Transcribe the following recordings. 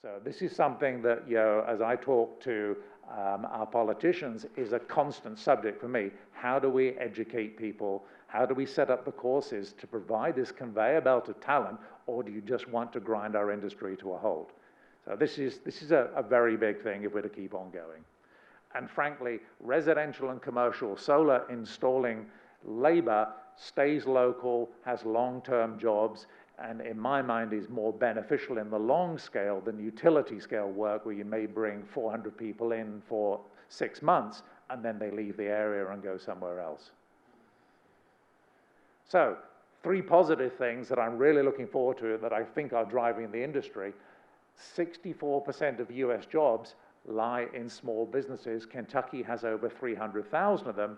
So this is something that, as I talk to our politicians, is a constant subject for me. How do we educate people? How do we set up the courses to provide this conveyor belt of talent, or do you just want to grind our industry to a halt? So this is a very big thing if we're to keep on going. And frankly, residential and commercial solar installing labor stays local, has long-term jobs, and in my mind is more beneficial in the long scale than utility scale work where you may bring 400 people in for 6 months and then they leave the area and go somewhere else. So 3 positive things that I'm really looking forward to that I think are driving the industry. 64% of US jobs lie in small businesses. Kentucky has over 300,000 of them.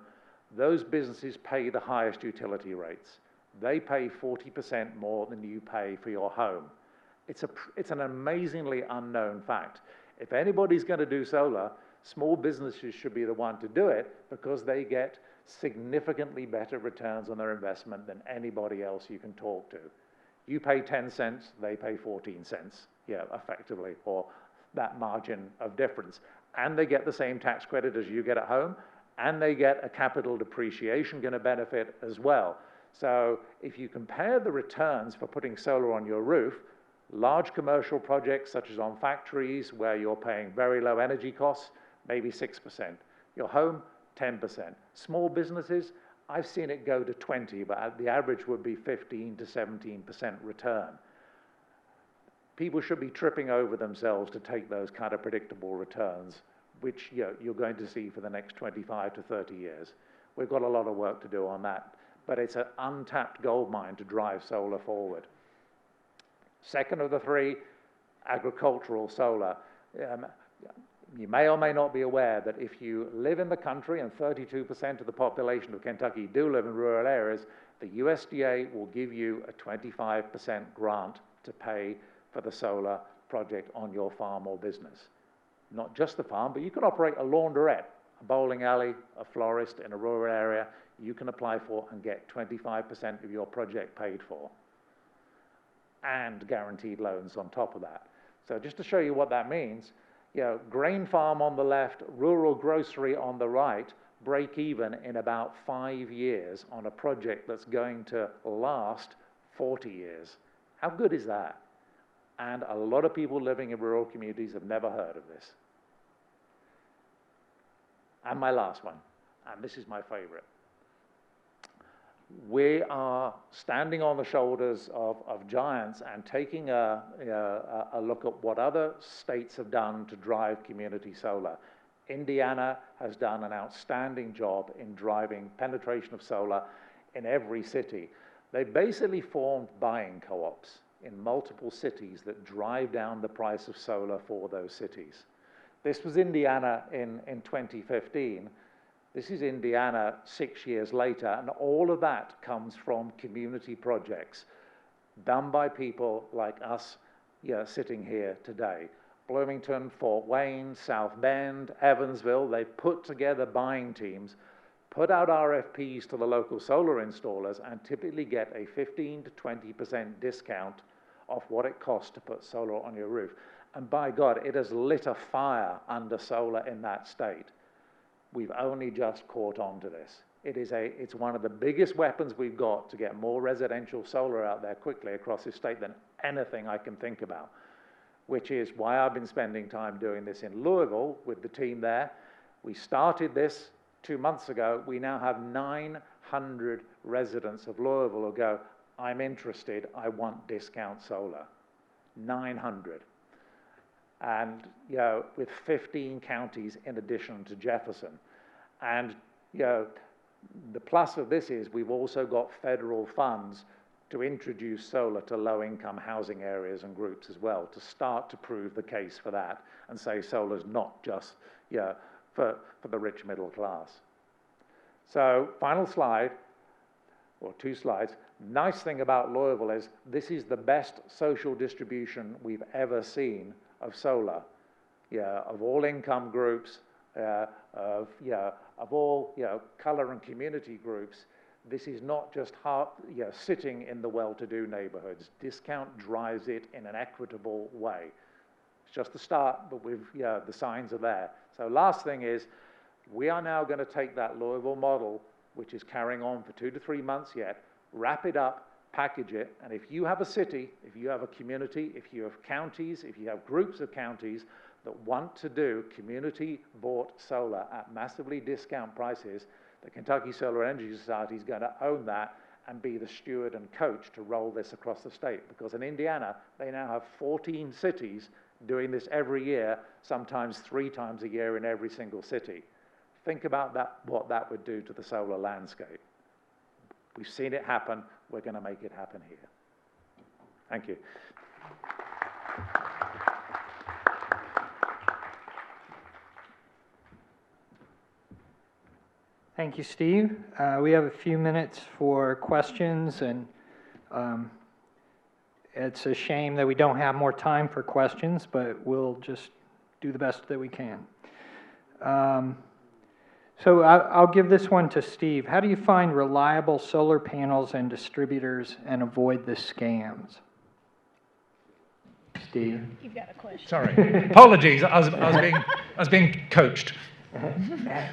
Those businesses pay the highest utility rates. They pay 40% more than you pay for your home. It's an amazingly unknown fact. If anybody's going to do solar, small businesses should be the one to do it because they get significantly better returns on their investment than anybody else you can talk to. You pay 10 cents, they pay 14 cents, effectively, or that margin of difference. And they get the same tax credit as you get at home, and they get a capital depreciation going to benefit as well. So if you compare the returns for putting solar on your roof, large commercial projects such as on factories where you're paying very low energy costs, maybe 6%. Your home, 10%. Small businesses, I've seen it go to 20, but the average would be 15 to 17% return. People should be tripping over themselves to take those kind of predictable returns, which you're going to see for the next 25 to 30 years. We've got a lot of work to do on that, but it's an untapped gold mine to drive solar forward. Second of the 3, agricultural solar. You may or may not be aware that if you live in the country, and 32% of the population of Kentucky do live in rural areas, the USDA will give you a 25% grant to pay for the solar project on your farm or business. Not just the farm, but you can operate a laundrette, a bowling alley, a florist in a rural area. You can apply for and get 25% of your project paid for, and guaranteed loans on top of that. So just to show you what that means, grain farm on the left, rural grocery on the right, break even in about 5 years on a project that's going to last 40 years. How good is that? And a lot of people living in rural communities have never heard of this. And my last one, and this is my favorite. We are standing on the shoulders of giants and taking a look at what other states have done to drive community solar. Indiana has done an outstanding job in driving penetration of solar in every city. They basically formed buying co-ops in multiple cities that drive down the price of solar for those cities. This was Indiana in 2015. This is Indiana 6 years later, and all of that comes from community projects done by people like us sitting here today. Bloomington, Fort Wayne, South Bend, Evansville, they put together buying teams, put out RFPs to the local solar installers, and typically get a 15 to 20% discount off what it costs to put solar on your roof. And by God, it has lit a fire under solar in that state. We've only just caught on to this. It's one of the biggest weapons we've got to get more residential solar out there quickly across this state than anything I can think about, which is why I've been spending time doing this in Louisville with the team there. We started this 2 months ago. We now have 900 residents of Louisville who go, I'm interested, I want discount solar. 900. And with 15 counties in addition to Jefferson. And the plus of this is we've also got federal funds to introduce solar to low-income housing areas and groups as well, to start to prove the case for that and say solar's not just for the rich middle class. So final slide, or 2 slides. Nice thing about Louisville is this is the best social distribution we've ever seen of solar, of all income groups, of all color and community groups. This is not just sitting in the well-to-do neighborhoods. Discount drives it in an equitable way. It's just the start, but the signs are there. So last thing is, we are now going to take that Louisville model, which is carrying on for 2 to 3 months yet, wrap it up, package it, and if you have a city, if you have a community, if you have counties, if you have groups of counties that want to do community-bought solar at massively discount prices, the Kentucky Solar Energy Society is going to own that and be the steward and coach to roll this across the state. Because in Indiana, they now have 14 cities doing this every year, sometimes 3 times a year in every single city. Think about that, what that would do to the solar landscape. We've seen it happen. We're going to make it happen here. Thank you. Thank you, Steve. We have a few minutes for questions, and it's a shame that we don't have more time for questions, but we'll just do the best that we can. So I'll give this one to Steve. How do you find reliable solar panels and distributors and avoid the scams? Steve? You've got a question. Sorry. Apologies. I was being coached.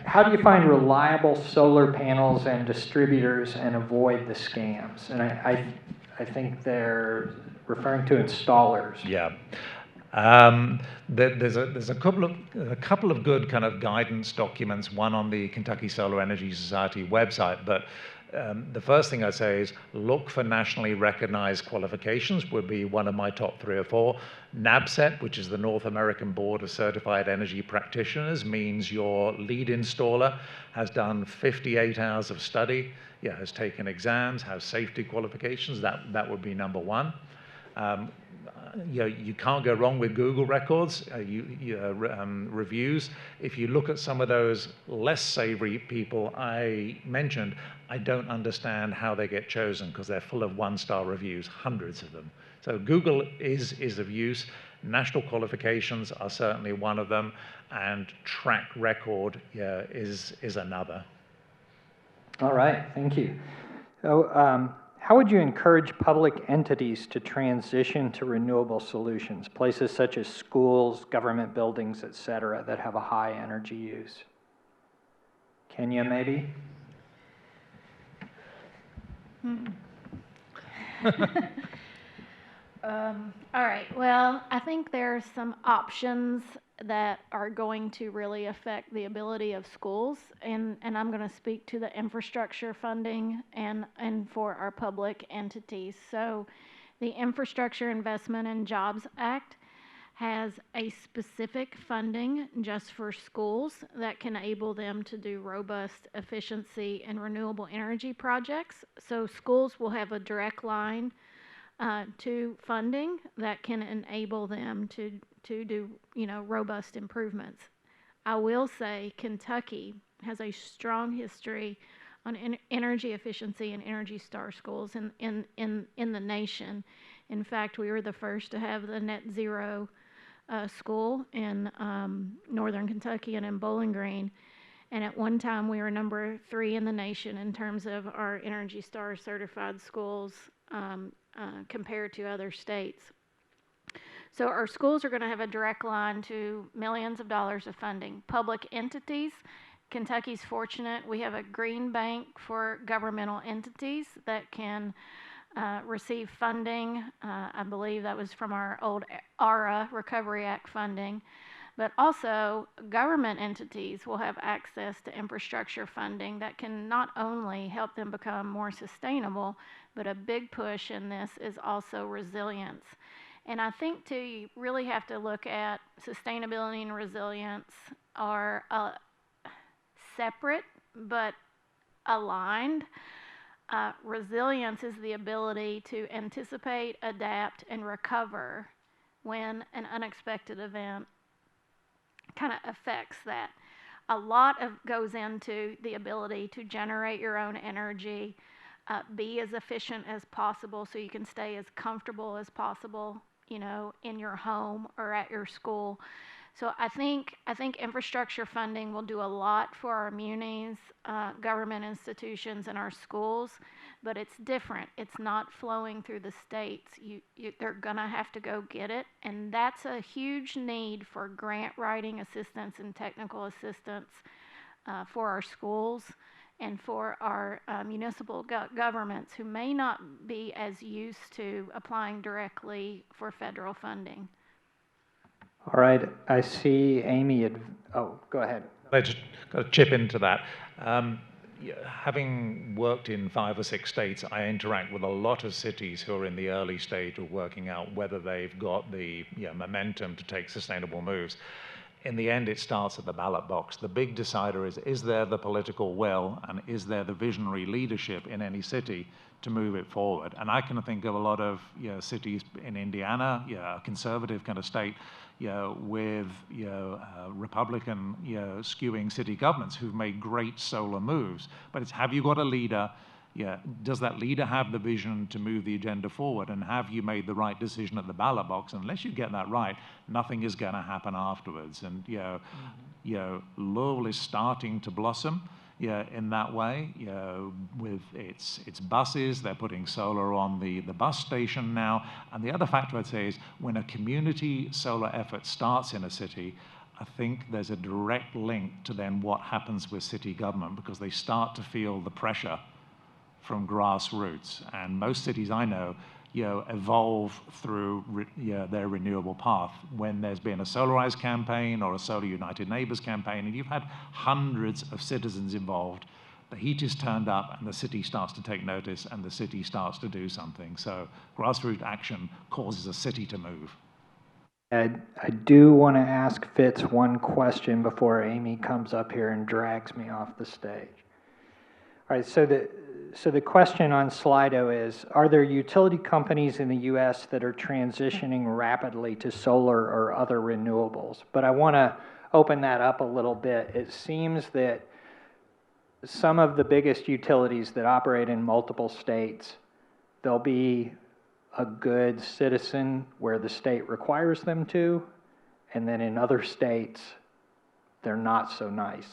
How do you find reliable solar panels and distributors and avoid the scams? And I think they're referring to installers. Yeah. There's a couple of good kind of guidance documents, one on the Kentucky Solar Energy Society website, but the first thing I say is look for nationally recognized qualifications would be one of my top 3 or 4. NABCET, which is the North American Board of Certified Energy Practitioners, means your lead installer has done 58 hours of study, has taken exams, has safety qualifications. That would be number 1. You can't go wrong with Google records, reviews. If you look at some of those less savory people I mentioned, I don't understand how they get chosen because they're full of 1-star reviews, hundreds of them. So Google is of use. National qualifications are certainly one of them, and track record is another. All right, thank you. So, how would you encourage public entities to transition to renewable solutions, places such as schools, government buildings, et cetera, that have a high energy use? Kenya, maybe? All right. Well, I think there's some options that are going to really affect the ability of schools, and I'm going to speak to the infrastructure funding and for our public entities. So the Infrastructure Investment and Jobs Act has a specific funding just for schools that can enable them to do robust efficiency and renewable energy projects. So schools will have a direct line to funding that can enable them to do, robust improvements. I will say Kentucky has a strong history on energy efficiency and Energy Star schools in the nation. In fact, we were the first to have the net zero school in northern Kentucky and in Bowling Green. And at one time, we were number 3 in the nation in terms of our Energy Star certified schools compared to other states. So our schools are going to have a direct line to millions of dollars of funding. Public entities, Kentucky's fortunate. We have a green bank for governmental entities that can receive funding. I believe that was from our old ARA, Recovery Act funding. But also, government entities will have access to infrastructure funding that can not only help them become more sustainable, but a big push in this is also resilience. And I think, too, you really have to look at sustainability and resilience are separate but aligned. Resilience is the ability to anticipate, adapt, and recover when an unexpected event kind of affects that. A lot goes into the ability to generate your own energy, be as efficient as possible so you can stay as comfortable as possible, in your home or at your school. So I think infrastructure funding will do a lot for our munis, government institutions, and our schools, but it's different. It's not flowing through the states. They're gonna have to go get it, and that's a huge need for grant writing assistance and technical assistance for our schools and for our municipal governments who may not be as used to applying directly for federal funding. All right, I see Amy. Oh, go ahead. I just got to chip into that. Having worked in 5 or 6 states, I interact with a lot of cities who are in the early stage of working out whether they've got the momentum to take sustainable moves. In the end, it starts at the ballot box. The big decider is there the political will and is there the visionary leadership in any city to move it forward? And I can think of a lot of cities in Indiana, a conservative kind of state, with Republican skewing city governments who've made great solar moves. But it's, have you got a leader? Does that leader have the vision to move the agenda forward? And have you made the right decision at the ballot box? Unless you get that right, nothing is going to happen afterwards. And Louisville is starting to blossom in that way. With its buses, they're putting solar on the bus station now. And the other factor I'd say is when a community solar effort starts in a city, I think there's a direct link to then what happens with city government, because they start to feel the pressure from grassroots. And most cities I know, evolve through their renewable path. When there's been a Solarize campaign or a Solar United Neighbors campaign, and you've had hundreds of citizens involved, the heat is turned up and the city starts to take notice and the city starts to do something. So grassroots action causes a city to move. I do want to ask Fitz one question before Amy comes up here and drags me off the stage. All right, so the question on Slido is, are there utility companies in the U.S. that are transitioning rapidly to solar or other renewables? But I want to open that up a little bit. It seems that some of the biggest utilities that operate in multiple states, they'll be a good citizen where the state requires them to, and then in other states, they're not so nice.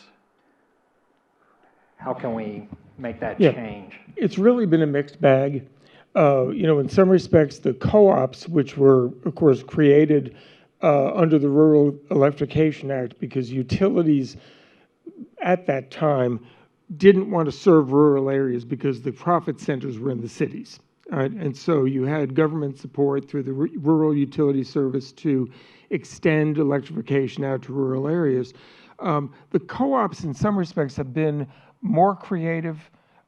How can we make that change? It's really been a mixed bag. In some respects, the co-ops, which were, of course, created under the Rural Electrification Act because utilities at that time didn't want to serve rural areas because the profit centers were in the cities. Right? And so you had government support through the Rural Utility Service to extend electrification out to rural areas. The co-ops, in some respects, have been more creative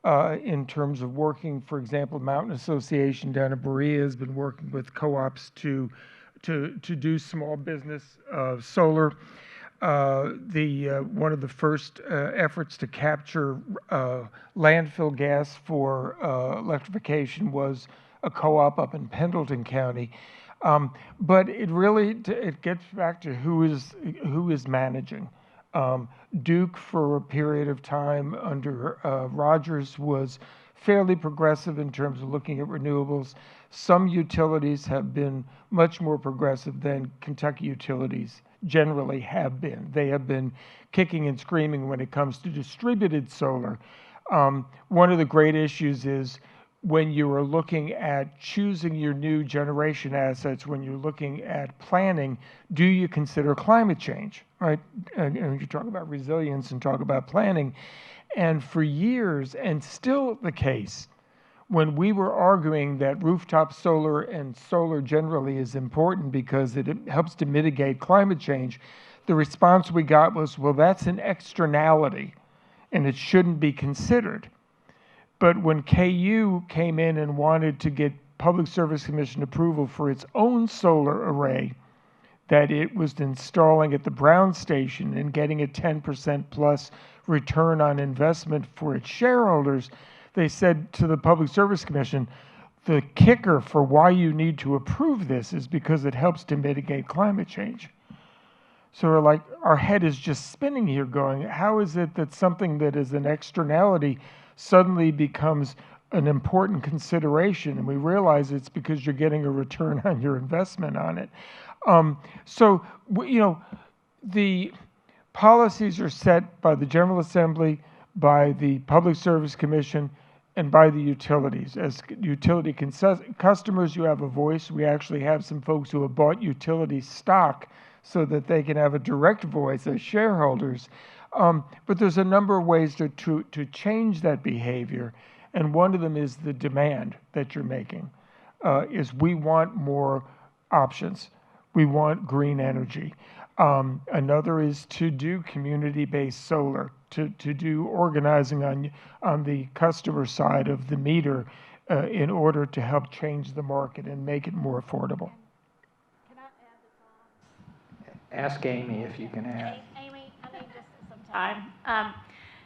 in terms of working. For example, Mountain Association down in Berea has been working with co-ops to do small business solar. One of the first efforts to capture landfill gas for electrification was a co-op up in Pendleton County. But it gets back to who is managing. Duke, for a period of time under Rogers, was fairly progressive in terms of looking at renewables. Some utilities have been much more progressive than Kentucky utilities generally have been. They have been kicking and screaming when it comes to distributed solar. One of the great issues is when you are looking at choosing your new generation assets, when you're looking at planning, do you consider climate change, right? And you talk about resilience and talk about planning. And for years, and still the case, when we were arguing that rooftop solar and solar generally is important because it helps to mitigate climate change, the response we got was, well, that's an externality and it shouldn't be considered. But when KU came in and wanted to get Public Service Commission approval for its own solar array that it was installing at the Brown Station and getting a 10% plus return on investment for its shareholders, they said to the Public Service Commission, the kicker for why you need to approve this is because it helps to mitigate climate change. So we're like, our head is just spinning here going, how is it that something that is an externality suddenly becomes an important consideration? And we realize it's because you're getting a return on your investment on it. the policies are set by the General Assembly, by the Public Service Commission, and by the utilities. As utility customers, you have a voice. We actually have some folks who have bought utility stock so that they can have a direct voice as shareholders. But there's a number of ways to change that behavior, and one of them is the demand that you're making. Is we want more options. We want green energy. Another is to do community-based solar, to do organizing on the customer side of the meter in order to help change the market and make it more affordable. Can I add to Tom? Ask Amy if you can add. Amy, I need just some time.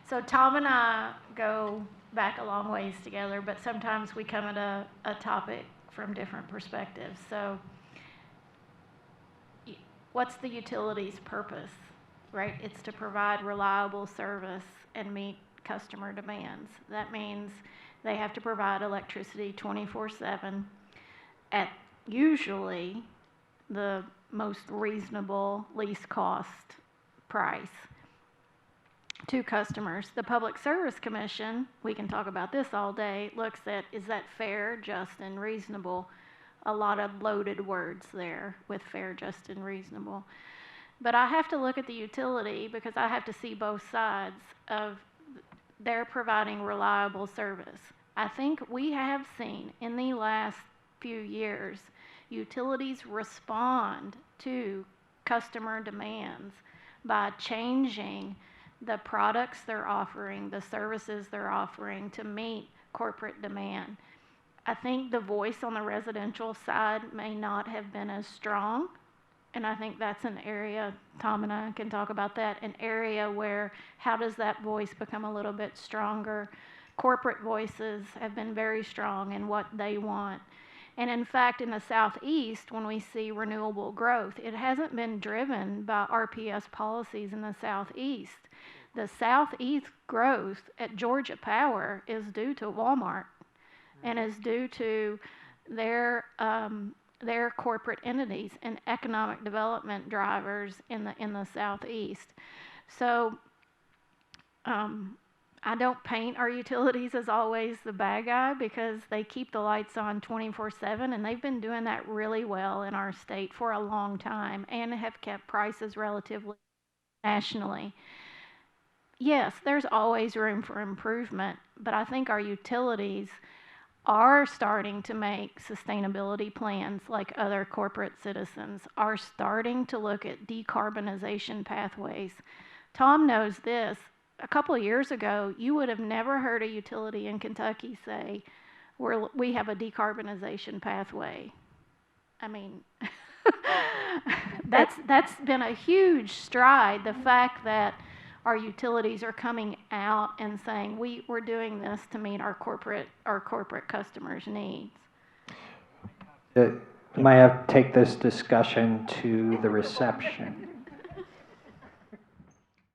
So Tom and I go back a long ways together, but sometimes we come at a topic from different perspectives. So what's the utility's purpose, right? It's to provide reliable service and meet customer demands. That means they have to provide electricity 24/7 at usually the most reasonable, least cost price to customers. The Public Service Commission, we can talk about this all day, looks at, is that fair, just, and reasonable? A lot of loaded words there with fair, just, and reasonable. But I have to look at the utility because I have to see both sides of they're providing reliable service. I think we have seen in the last few years utilities respond to customer demands by changing the products they're offering, the services they're offering to meet corporate demand. I think the voice on the residential side may not have been as strong, and I think that's an area, Tom and I can talk about that, an area where how does that voice become a little bit stronger? Corporate voices have been very strong in what they want. And in fact, in the Southeast, when we see renewable growth, it hasn't been driven by RPS policies in the Southeast. The Southeast growth at Georgia Power is due to Walmart and is due to their corporate entities and economic development drivers in the Southeast. So I don't paint our utilities as always the bad guy because they keep the lights on 24/7, and they've been doing that really well in our state for a long time and have kept prices relatively nationally. Yes, there's always room for improvement, but I think our utilities are starting to make sustainability plans like other corporate citizens, are starting to look at decarbonization pathways. Tom knows this. A couple of years ago, you would have never heard a utility in Kentucky say, we have a decarbonization pathway. I mean, that's been a huge stride, the fact that our utilities are coming out and saying, we're doing this to meet our corporate customers' needs. We might have to take this discussion to the reception.